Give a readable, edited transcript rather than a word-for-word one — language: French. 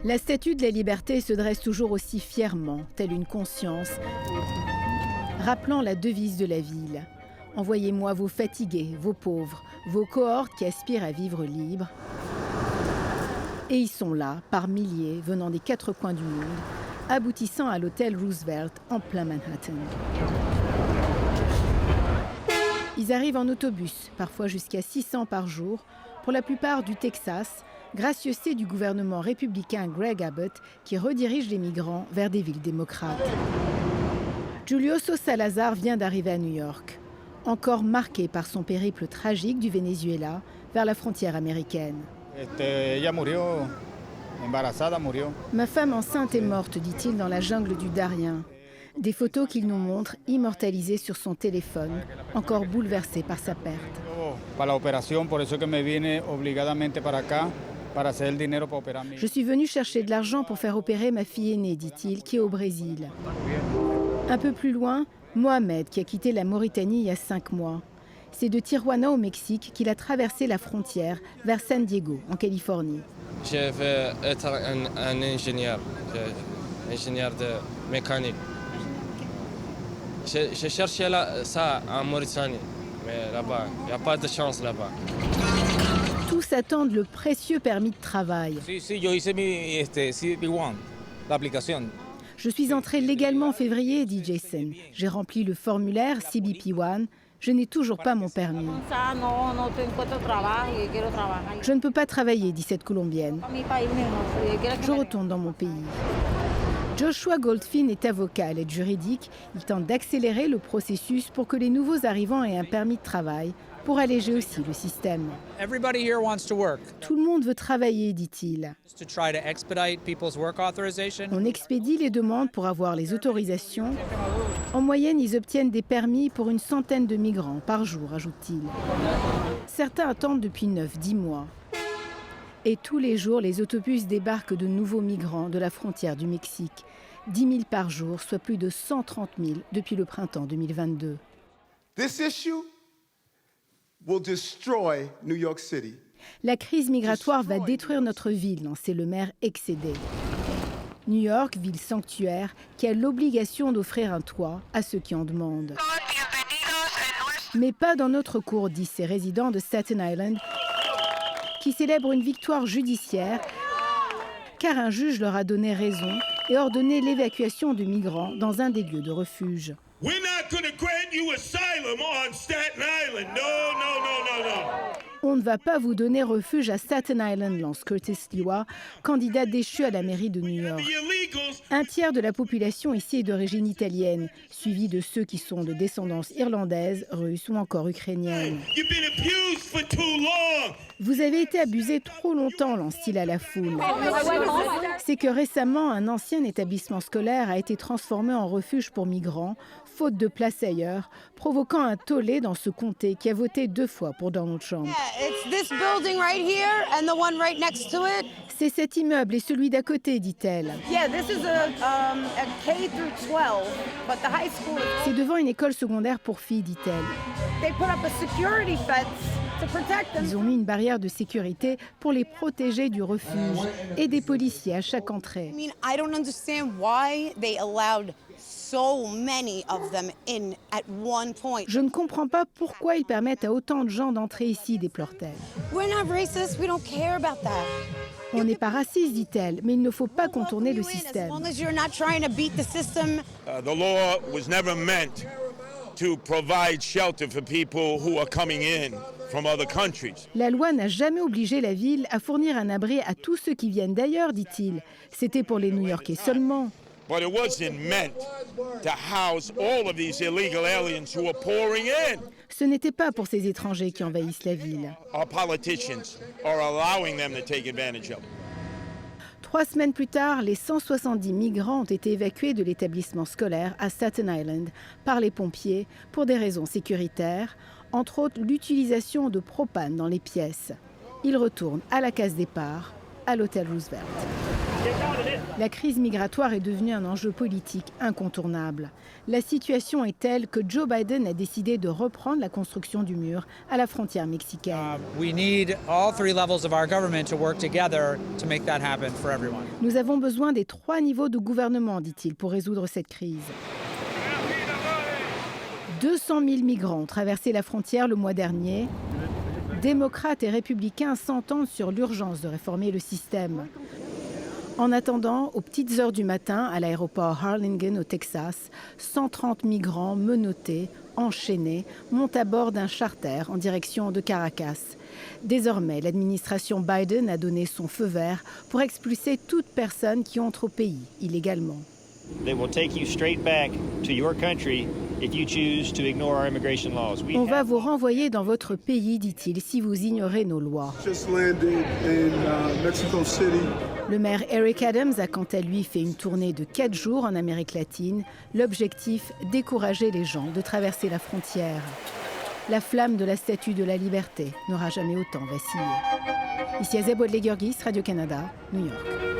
La statue de la liberté se dresse toujours aussi fièrement, telle une conscience, rappelant la devise de la ville. Envoyez-moi vos fatigués, vos pauvres, vos cohortes qui aspirent à vivre libres. Et ils sont là, par milliers, venant des quatre coins du monde, aboutissant à l'hôtel Roosevelt en plein Manhattan. Ils arrivent en autobus, parfois jusqu'à 600 par jour, pour la plupart du Texas, gracieuseté du gouvernement républicain Greg Abbott qui redirige les migrants vers des villes démocrates. Julioso Salazar vient d'arriver à New York, encore marqué par son périple tragique du Venezuela vers la frontière américaine. Ma femme enceinte est morte, dit-il, dans la jungle du Darien. Des photos qu'il nous montre, immortalisées sur son téléphone, encore bouleversé par sa perte. Je suis venu chercher de l'argent pour faire opérer ma fille aînée, dit-il, qui est au Brésil. Un peu plus loin, Mohamed, qui a quitté la Mauritanie il y a 5 mois. C'est de Tijuana au Mexique qu'il a traversé la frontière vers San Diego, en Californie. Je veux être un ingénieur de mécanique. J'ai cherché ça en Mauritanie, mais là-bas, il n'y a pas de chance là-bas. Tous attendent le précieux permis de travail. Je suis entré légalement en février, dit Jason. J'ai rempli le formulaire CBP-1. Je n'ai toujours pas mon permis. Je ne peux pas travailler, dit cette Colombienne. Je retourne dans mon pays. Joshua Goldfein est avocat à l'aide juridique. Il tente d'accélérer le processus pour que les nouveaux arrivants aient un permis de travail, pour alléger aussi le système. Tout le monde veut travailler, dit-il. On expédie les demandes pour avoir les autorisations. En moyenne, ils obtiennent des permis pour une centaine de migrants par jour, ajoute-t-il. Certains attendent depuis 9-10 mois. Et tous les jours, les autobus débarquent de nouveaux migrants de la frontière du Mexique. 10 000 par jour, soit plus de 130 000 depuis le printemps 2022. This issue will destroy New York City. La crise migratoire va détruire notre ville, lançait le maire excédé. New York, ville sanctuaire, qui a l'obligation d'offrir un toit à ceux qui en demandent. Mais pas dans notre cour, disent ces résidents de Staten Island, qui célèbrent une victoire judiciaire, car un juge leur a donné raison et ordonné l'évacuation de migrants dans un des lieux de refuge. On ne va pas vous donner refuge à Staten Island, lance Curtis Sliwa, candidat déchu à la mairie de New York. Un tiers de la population ici est d'origine italienne, suivi de ceux qui sont de descendance irlandaise, russe ou encore ukrainienne. Vous avez été abusé trop longtemps, lance-t-il à la foule. C'est que récemment, un ancien établissement scolaire a été transformé en refuge pour migrants, faute de place ailleurs, provoquant un tollé dans ce comté qui a voté 2 fois pour Donald Trump. C'est cet immeuble et celui d'à côté, dit-elle. C'est devant une école secondaire pour filles, dit-elle. Ils ont mis une barrière de sécurité pour les protéger du refuge et des policiers à chaque entrée. Je ne comprends pas pourquoi ils permettent à autant de gens d'entrer ici, déplore-t-elle. On n'est pas raciste, dit-elle, mais il ne faut pas contourner le système. La loi n'a jamais obligé la ville à fournir un abri à tous ceux qui viennent d'ailleurs, dit-il. C'était pour les New-Yorkais seulement. Ce n'était pas pour ces étrangers qui envahissent la ville. 3 semaines plus tard, les 170 migrants ont été évacués de l'établissement scolaire à Staten Island par les pompiers pour des raisons sécuritaires, entre autres l'utilisation de propane dans les pièces. Ils retournent à la case départ, à l'hôtel Roosevelt. La crise migratoire est devenue un enjeu politique incontournable. La situation est telle que Joe Biden a décidé de reprendre la construction du mur à la frontière mexicaine. Nous avons besoin des 3 niveaux de gouvernement, dit-il, pour résoudre cette crise. 200 000 migrants ont traversé la frontière le mois dernier. Démocrates et républicains s'entendent sur l'urgence de réformer le système. En attendant, aux petites heures du matin, à l'aéroport Harlingen au Texas, 130 migrants menottés, enchaînés, montent à bord d'un charter en direction de Caracas. Désormais, l'administration Biden a donné son feu vert pour expulser toute personne qui entre au pays illégalement. On va vous renvoyer dans votre pays, dit-il, si vous ignorez nos lois. Le maire Eric Adams a quant à lui fait une tournée de 4 jours en Amérique latine. L'objectif, décourager les gens de traverser la frontière. La flamme de la Statue de la Liberté n'aura jamais autant vacillé. Ici Azeb Ouadlé-Guyorgis, Radio-Canada, New York.